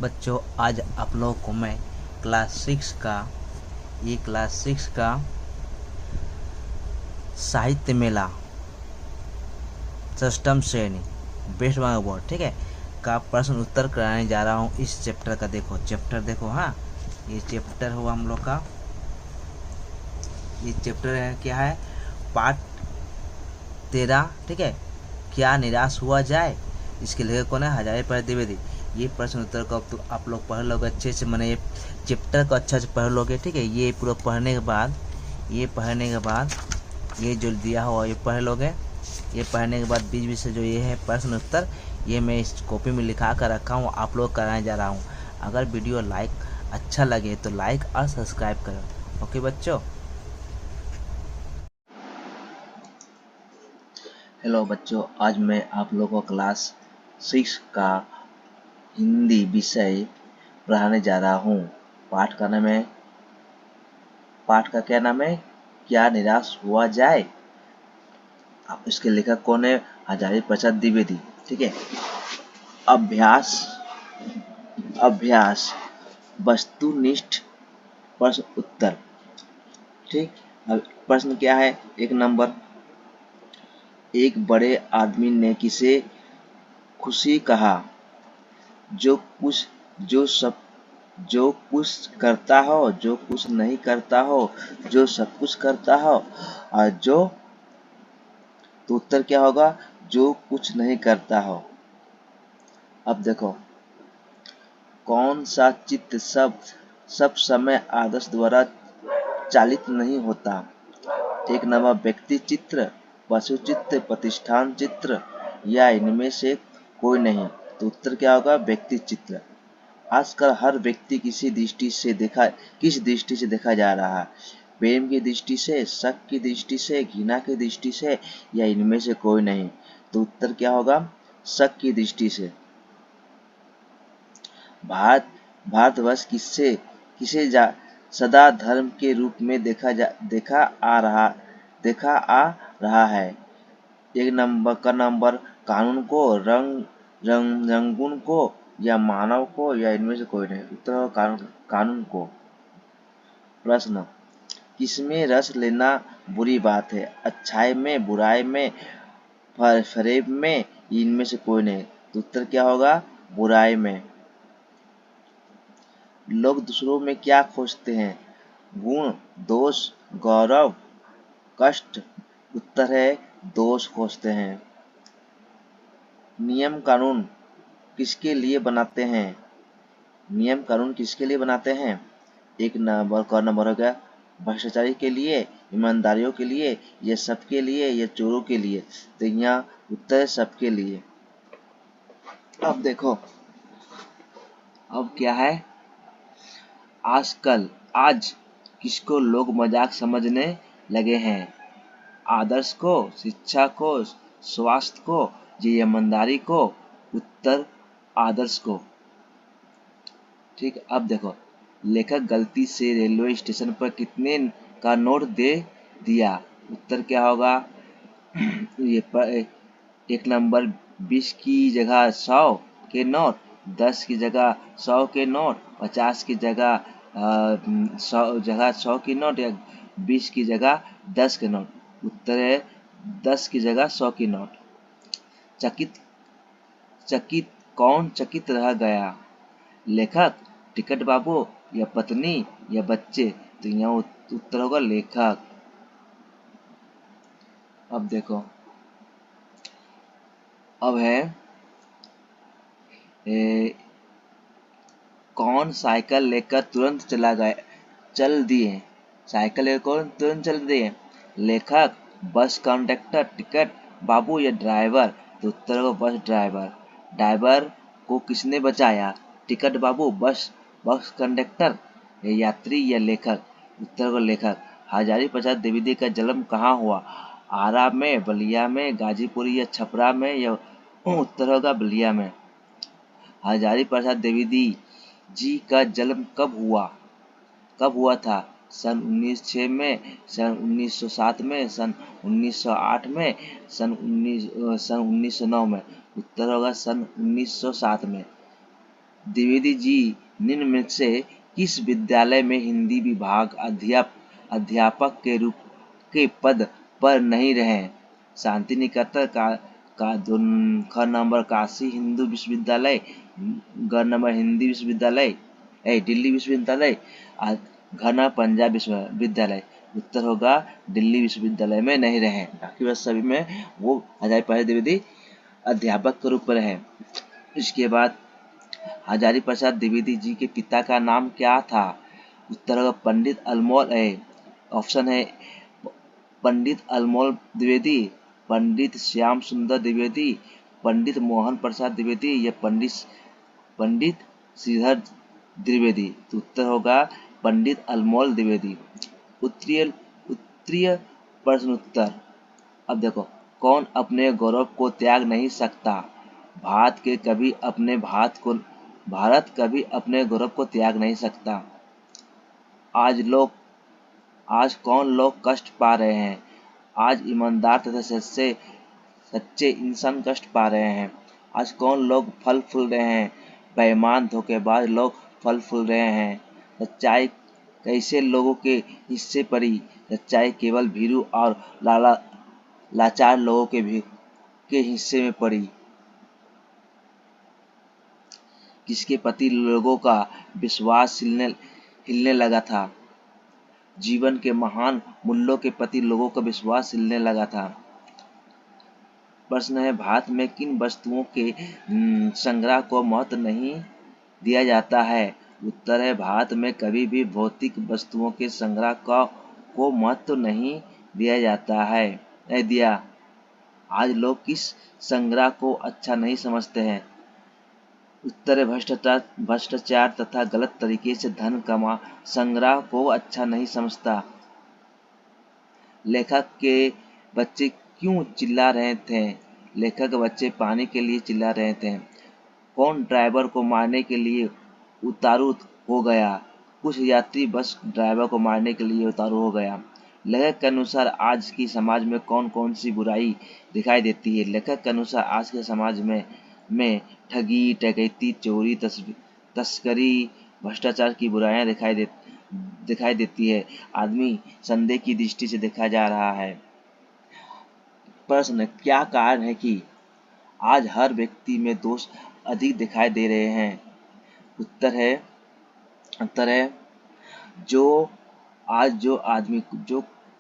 बच्चों, आज आप लोगों को मैं क्लास सिक्स का साहित्य मेला षष्टम श्रेणी बेस्ट वन अवार्ड, ठीक है, का प्रश्न उत्तर कराने जा रहा हूँ। इस चैप्टर का चैप्टर देखो। हाँ, ये चैप्टर हुआ हम लोग का। ये चैप्टर है, क्या है, पाठ 13, ठीक है। क्या निराश हुआ जाए। इसके लेखक कौन है? हजारीप्रसाद द्विवेदी। ये प्रश्न उत्तर को तो आप लोग पढ़ लोगे अच्छे से, मैंने ये चैप्टर को अच्छा से पढ़ लोगे, ठीक है। ये पूरा पढ़ने के बाद ये जो दिया हुआ ये पढ़ लोगे। ये पढ़ने के बाद बीच बीच से जो ये है प्रश्न उत्तर, ये मैं इस कॉपी में लिखा कर रखा हूँ, आप लोग कराने जा रहा हूँ। अगर वीडियो अच्छा लगे तो लाइक और सब्सक्राइब करो। ओके बच्चों। हेलो बच्चों, आज मैं आप लोगों को क्लास 6 का हिंदी विषय पढ़ाने जा रहा हूँ। पाठ का क्या नाम है? क्या निराश हुआ जाए। अब इसके लेखक कौन है? हजारीप्रसाद द्विवेदी, ठीक है। अभ्यास वस्तुनिष्ठ प्रश्न उत्तर, ठीक। अब प्रश्न क्या है? 1 नंबर, एक बड़े आदमी ने किसे खुशी कहा? जो कुछ करता हो, जो कुछ नहीं करता हो, जो सब कुछ करता हो, और तो उत्तर क्या होगा? जो कुछ नहीं करता हो। अब देखो, कौन सा चित्त सब समय आदर्श द्वारा चालित नहीं होता? 1 नंबर, व्यक्ति चित्र, पशु चित्र, प्रतिष्ठान चित्र, या इनमें से कोई नहीं। तो उत्तर क्या होगा? व्यक्ति चित्र। आजकल हर व्यक्ति किस दृष्टि से देखा जा रहा है? प्रेम की दृष्टि से, शक की दृष्टि से, घृणा की दृष्टि से, या इनमें से कोई नहीं। तो उत्तर क्या होगा? शक की दृष्टि से। भारतवर्ष किसे सदा धर्म के रूप में देखा आ रहा है? 1 नंबर कानून को, रंगून को, या मानव को, या इनमें से कोई नहीं। उत्तर होगा कानून को। प्रश्न, किसमें रस लेना बुरी बात है? अच्छाई में, बुराई में, फरेब में, इनमें से कोई नहीं। तो उत्तर क्या होगा? बुराई में। लोग दूसरों में क्या खोजते हैं? गुण, दोष, गौरव, कष्ट। उत्तर है दोष खोजते हैं। नियम कानून किसके लिए बनाते हैं? नियम कानून किसके लिए बनाते हैं? 1 नंबर हो गया भ्रष्टाचारी के लिए, ईमानदारियों के लिए, या सबके लिए, या चोरों के लिए। तो यहाँ उत्तर है सबके लिए। अब देखो, अब क्या है, आज किसको लोग मजाक समझने लगे हैं? आदर्श को, शिक्षा को, स्वास्थ्य को, या ईमानदारी को। उत्तर आदर्श को, ठीक। अब देखो, लेखक गलती से रेलवे स्टेशन पर कितने का नोट दे दिया? उत्तर क्या होगा? ये 1 नंबर, 20 की जगह 100 के नोट, 10 की जगह 100 के नोट, 50 की जगह 100 की नोट, या 20 की जगह 10 के नोट। उत्तर है 10 की जगह 100 की नोट। चकित कौन चकित रह गया? लेखक, टिकट बाबू, या पत्नी, या बच्चे। तो यहाँ उत्तर होगा लेखक। अब देखो, अब है कौन साइकिल लेकर तुरंत चल दिए? साइकिल लेकर तुरंत चल दिए? लेखक, बस कंडक्टर, टिकट बाबू, या ड्राइवर। तो उत्तर होगा बस ड्राइवर। ड्राइवर को किसने बचाया? टिकट बाबू, बस कंडक्टर, या यात्री, या लेखक। उत्तर होगा लेखक। हजारीप्रसाद द्विवेदी का जन्म कहाँ हुआ? आरा में, बलिया में, गाजीपुर या छपरा में, या उत्तर होगा बलिया में। हजारीप्रसाद द्विवेदी जी का जन्म कब हुआ था? सन 1906 में, सन 1907 में, सन 1908 में, सन 1909 में। उत्तर होगा सन 1907 में। द्विवेदी जी निम्न में से किस विद्यालय में हिंदी विभाग अध्यापक के रूप के पद पर नहीं रहे? शांति निकेतन का ख नंबर काशी हिंदू विश्वविद्यालय, ग नंबर हिंदी विश्वविद्यालय, दिल्ली विश्वविद्यालय, घ नंबर पंजाब विश्वविद्यालय। उत्तर होगा दिल्ली विश्वविद्यालय में नहीं रहे, बाकी बस सभी में वो हजारी प्रसाद द्विवेदी अध्यापक के रूप में रहे। इसके बाद हजारी प्रसाद द्विवेदी जी के पिता का नाम क्या था? उत्तर होगा पंडित अलमोल है। ऑप्शन है पंडित अलमोल द्विवेदी, पंडित श्याम सुंदर द्विवेदी, पंडित मोहन प्रसाद द्विवेदी या पंडित श्रीधर द्विवेदी। तो उत्तर होगा पंडित अलमोल द्विवेदी। उत्तरीय प्रश्नोत्तर। अब देखो, कौन अपने गौरव को त्याग नहीं सकता? भारत कभी अपने गौरव को त्याग नहीं सकता। आज कौन लोग कष्ट पा रहे हैं? आज ईमानदार तथा सच्चे इंसान कष्ट पा रहे हैं। आज कौन लोग फल फूल रहे हैं? बेईमान धोखेबाज लोग फल फूल रहे हैं। सच्चाई कैसे लोगों के हिस्से पड़ी? सच्चाई केवल भीरू और लाचार लोगों के हिस्से में पड़ी। किसके प्रति लोगों का विश्वास हिलने लगा था? जीवन के महान मूल्यों के प्रति लोगों का विश्वास हिलने लगा था। प्रश्न है, भारत में किन वस्तुओं के संग्रह को महत्व नहीं दिया जाता है? उत्तर है भारत में कभी भी भौतिक वस्तुओं के संग्रह को महत्व नहीं दिया जाता है। नहीं दिया। आज लोग किस संग्रह को अच्छा नहीं समझते हैं? उत्तर है भ्रष्टाचार तथा गलत तरीके से धन कमा संग्रह को अच्छा नहीं समझता। लेखक के बच्चे क्यों चिल्ला रहे थे? लेखक के बच्चे पानी के लिए चिल्ला रहे थे। कौन ड्राइवर को मारने के लिए उतारू हो गया? कुछ यात्री बस ड्राइवर को मारने के लिए उतारू हो गया। लेखक के अनुसार आज की समाज में कौन कौन सी बुराई दिखाई देती है? लेखक के अनुसार आज के समाज में ठगी, डकैती, चोरी, तस्करी, भ्रष्टाचार की बुराइयां दिखाई देती है। आदमी संदेह की दृष्टि से देखा जा रहा है। प्रश्न, क्या कारण है कि आज हर व्यक्ति में दोष अधिक दिखाई दे रहे हैं? उत्तर है जो आदमी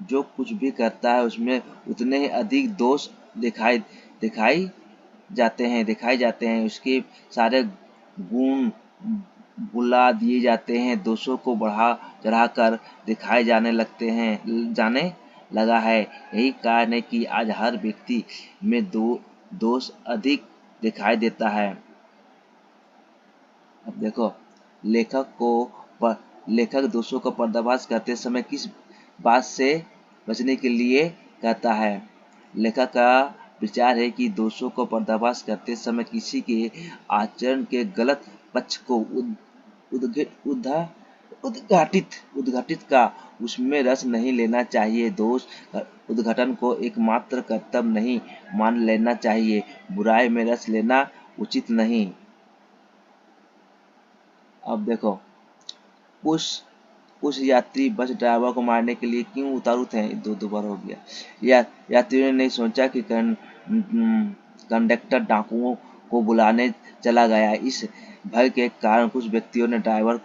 जो कुछ भी करता है उसमें उतने ही अधिक दोष दिखाई जाते हैं। उसके सारे गुण भुला दिए जाते हैं। दोषों को बढ़ा चढ़ाकर दिखाए जाने लगा है। यही कारण है कि आज हर व्यक्ति में दोष अधिक दिखाई देता है। अब देखो, लेखक दोषों का पर्दाफाश करते समय किस बात से बचने के लिए कहता है? लेखक का विचार है कि दोषों को पर्दाफाश करते समय किसी के आचरण के गलत पक्ष को उद्घाटित का उसमें रस नहीं लेना चाहिए। दोष उद्घाटन को एकमात्र कर्तव्य नहीं मान लेना चाहिए। बुराई में रस लेना उचित नहीं। अब देखो, कुछ यात्री बस ड्राइवर को मारने के लिए क्यों उतारू थे? दो बार हो गया। यात्रियों ने नहीं सोचा कि कंडक्टर डाकुओं को बुलाने चला गया। इस भय के कारण कुछ व्यक्तियों ने ड्राइवर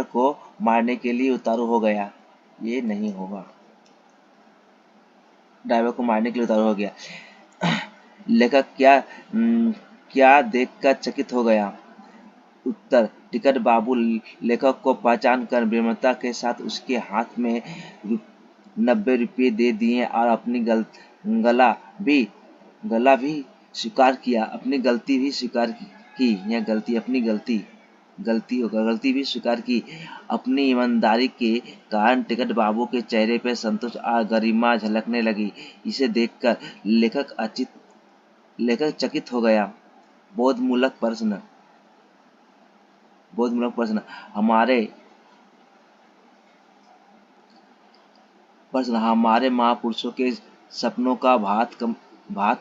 को मारने के लिए उतारू हो गया। ये नहीं होगा। ड्राइवर को मारने के लिए उतारू हो गया। लेखक क्या देखकर चकित हो गया? उत्तर, टिकट बाबू लेखक को पहचान कर विनम्रता के साथ उसके हाथ में 90 रुपये दे दिए और अपनी गला भी स्वीकार किया। अपनी गलती भी स्वीकार की। यह गलती भी स्वीकार की। अपनी ईमानदारी के कारण टिकट बाबू के चेहरे पर संतोष और गरिमा झलकने लगी। इसे देखकर लेखक चकित हो गया। बोधमूलक प्रश्न। हमारे महापुरुषों के सपनों का भारत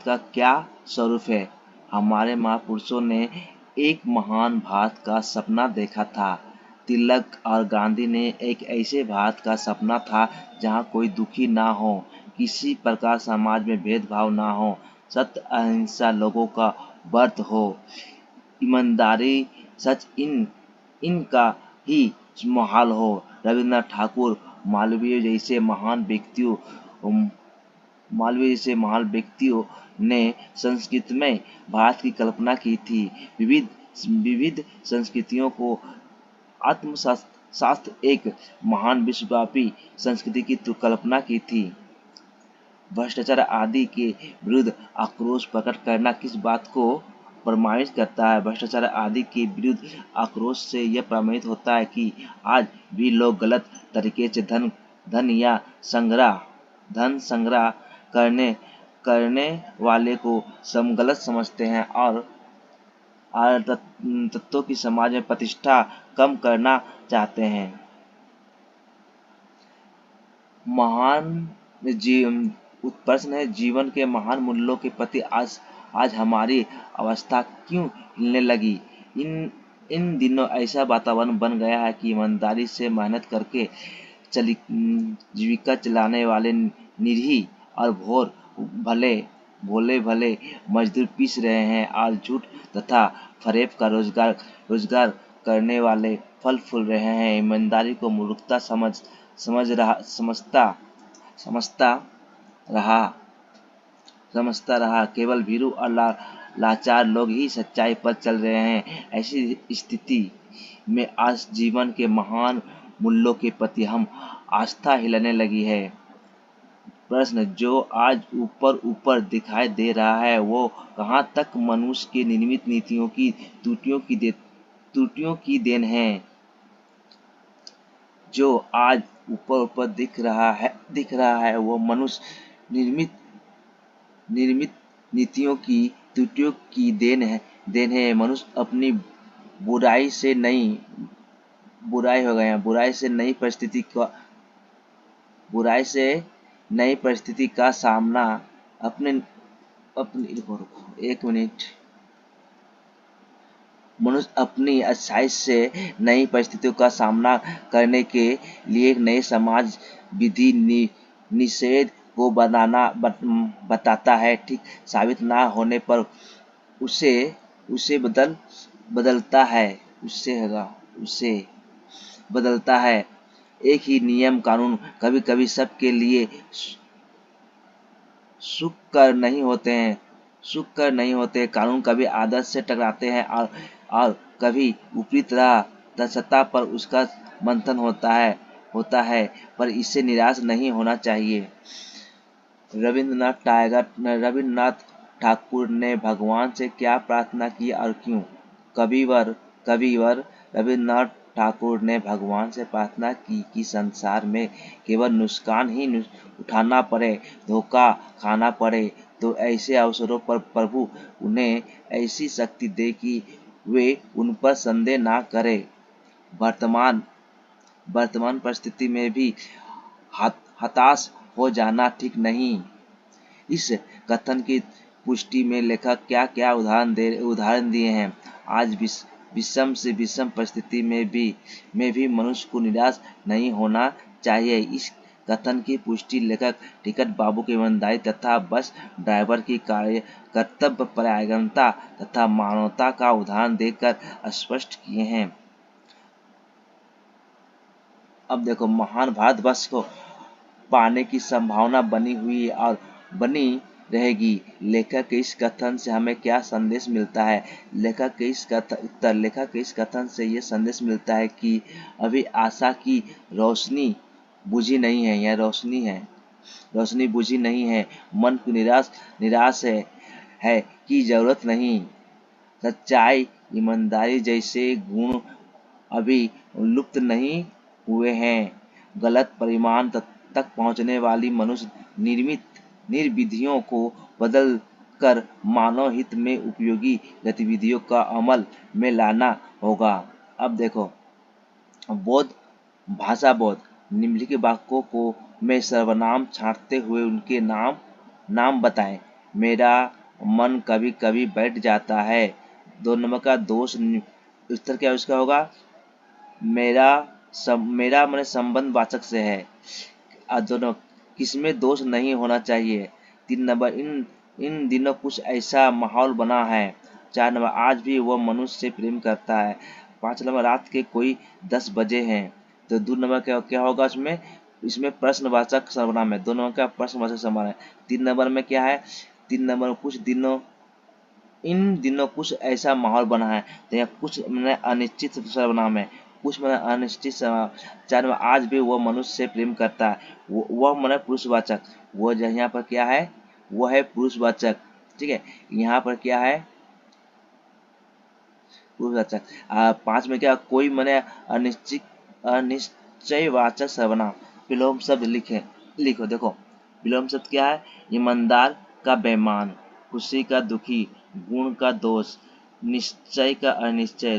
का क्या स्वरूप है? हमारे महापुरुषों ने एक महान भारत का सपना देखा था। तिलक और गांधी ने एक ऐसे भारत का सपना था जहां कोई दुखी ना हो, किसी प्रकार समाज में भेदभाव ना हो, सत्य अहिंसा लोगों का व्रत हो, ईमानदारी सच इनका ही माहौल हो। रविन्द्रनाथ ठाकुर मालवीय जैसे महान व्यक्तियों ने संस्कृतमय भारत की कल्पना की थी। विविध विविध संस्कृतियों को आत्मशास्त्र एक महान विश्वव्यापी संस्कृति की कल्पना की थी। भ्रष्टाचार आदि के विरुद्ध आक्रोश प्रकट करना किस बात को प्रमाणित करता है? भ्रष्टाचार आदि के विरुद्ध आक्रोश से यह प्रमाणित होता है कि आज भी लोग गलत तरीके से धन संग्रह करने वाले को गलत समझते हैं और तत्वों की समाज में प्रतिष्ठा कम करना चाहते हैं। प्रश्न है, जीवन के महान मूल्यों के प्रति आज हमारी अवस्था क्यों हिलने लगी? इन दिनों ऐसा वातावरण बन गया है कि ईमानदारी से मेहनत करके जीविका चलाने वाले निरीह और भोले भले मजदूर पीस रहे हैं और झूठ तथा फरेब का रोजगार करने वाले फल फूल रहे हैं। ईमानदारी को मूर्खता समझता रहा। केवल भीरू और लाचार लोग ही सच्चाई पर चल रहे हैं। ऐसी स्थिति में आज जीवन के महान मूल्यों के प्रति हम आस्था हिलने लगी है। प्रश्न, जो आज ऊपर दिखाई दे रहा है वो कहाँ तक मनुष्य के निर्मित नीतियों की त्रुटियों की देन है? जो आज ऊपर दिख रहा है वो मनुष्य निर्मित नीतियों की त्रुटियों की देन है। मनुष्य अपनी बुराई से नई परिस्थिति का सामना मनुष्य अपनी अच्छाई से नई परिस्थितियों का सामना करने के लिए एक नए समाज विधि निषेध को बताता है। ठीक साबित ना होने पर उसे बदलता है। एक ही नियम कानून कभी कभी सबके लिए सुखकर नहीं होते। कानून कभी आदर्श से टकराते हैं और कभी विपरीत राह सत्ता पर उसका मंथन होता है, पर इससे निराश नहीं होना चाहिए। रविन्द्रनाथ ठाकुर ने भगवान से क्या प्रार्थना की और क्यों? कविवर रविन्द्रनाथ ठाकुर ने भगवान से प्रार्थना की कि संसार में केवल नुकसान ही उठाना पड़े, धोखा खाना पड़े, तो ऐसे अवसरों पर प्रभु उन्हें ऐसी शक्ति दे कि वे उन पर संदेह ना करें। वर्तमान परिस्थिति में भी हताश हो जाना ठीक नहीं। इस कथन की पुष्टि में लेखक क्या उदाहरण दिए हैं। आज विषम से विषम परिस्थिति में भी मनुष्य को निराश नहीं होना चाहिए। इस कथन की पुष्टि लेखक टिकट बाबू की ईमानदारी तथा बस ड्राइवर की कर्तव्य परायणता तथा मानवता का उदाहरण देकर स्पष्ट किए हैं। अब देखो, महान भारत वर्ष को पाने की संभावना बनी हुई और बनी रहेगी। लेखक के इस कथन से हमें क्या संदेश मिलता है? लेखक के इस कथन से ये संदेश मिलता है कि अभी आशा की रोशनी बुझी नहीं है। यह रोशनी बुझी नहीं है। मन को निराश है की जरूरत नहीं। सच्चाई, ईमानदारी जैसे गुण अभी लुप्त नहीं हुए हैं। गलत परिणाम तक पहुंचने वाली मनुष्य निर्विधियों को बदल कर मानव हित में उपयोगी गतिविधियों का अमल में लाना होगा। अब देखो, भाषा बोध। निम्नलिखित वाक्यों को में सर्वनाम छांटते हुए उनके नाम बताएं। मेरा मन कभी कभी बैठ जाता है। 2 नंबर का दोष उत्तर क्या उसका होगा, मेरा मैंने संबंध वाचक से है। दोनों किसमें दोष नहीं होना चाहिए। 3 नंबर इन दिनों कुछ ऐसा माहौल बना है। 4 नंबर आज भी वह मनुष्य से प्रेम करता है। 5 नंबर रात के कोई 10 बजे हैं। तो 2 नंबर क्या क्या होगा इसमें, इसमें प्रश्नवाचक सर्वनाम है। 2 नंबर का प्रश्नवाचक सर्वनाम है। 3 नंबर में क्या है, 3 नंबर में कुछ दिनों इन दिनों कुछ ऐसा माहौल बना है। तो यहाँ कुछ मैंने अनिश्चित सर्वनाम है, कुछ मैंने अनिश्चित सर्वनाम। 4 में आज भी वह मनुष्य से प्रेम करता है, वह मैंने पुरुषवाचक, वो यहाँ पर क्या है, वह है पुरुषवाचक। ठीक है, यहाँ पर क्या है पुरुषवाचक। 5 में क्या, कोई मैंने अनिश्चयवाचक सर्वनाम। विलोम शब्द लिखो देखो, विलोम शब्द क्या है, ईमानदार का बेईमान, खुशी का दुखी, गुण का दोष, निश्चय का अनिश्चय,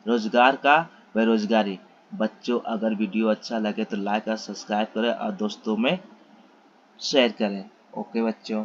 रोजगार का बेरोजगारी। बच्चों अगर वीडियो अच्छा लगे तो लाइक और सब्सक्राइब करें और दोस्तों में शेयर करें। ओके बच्चों।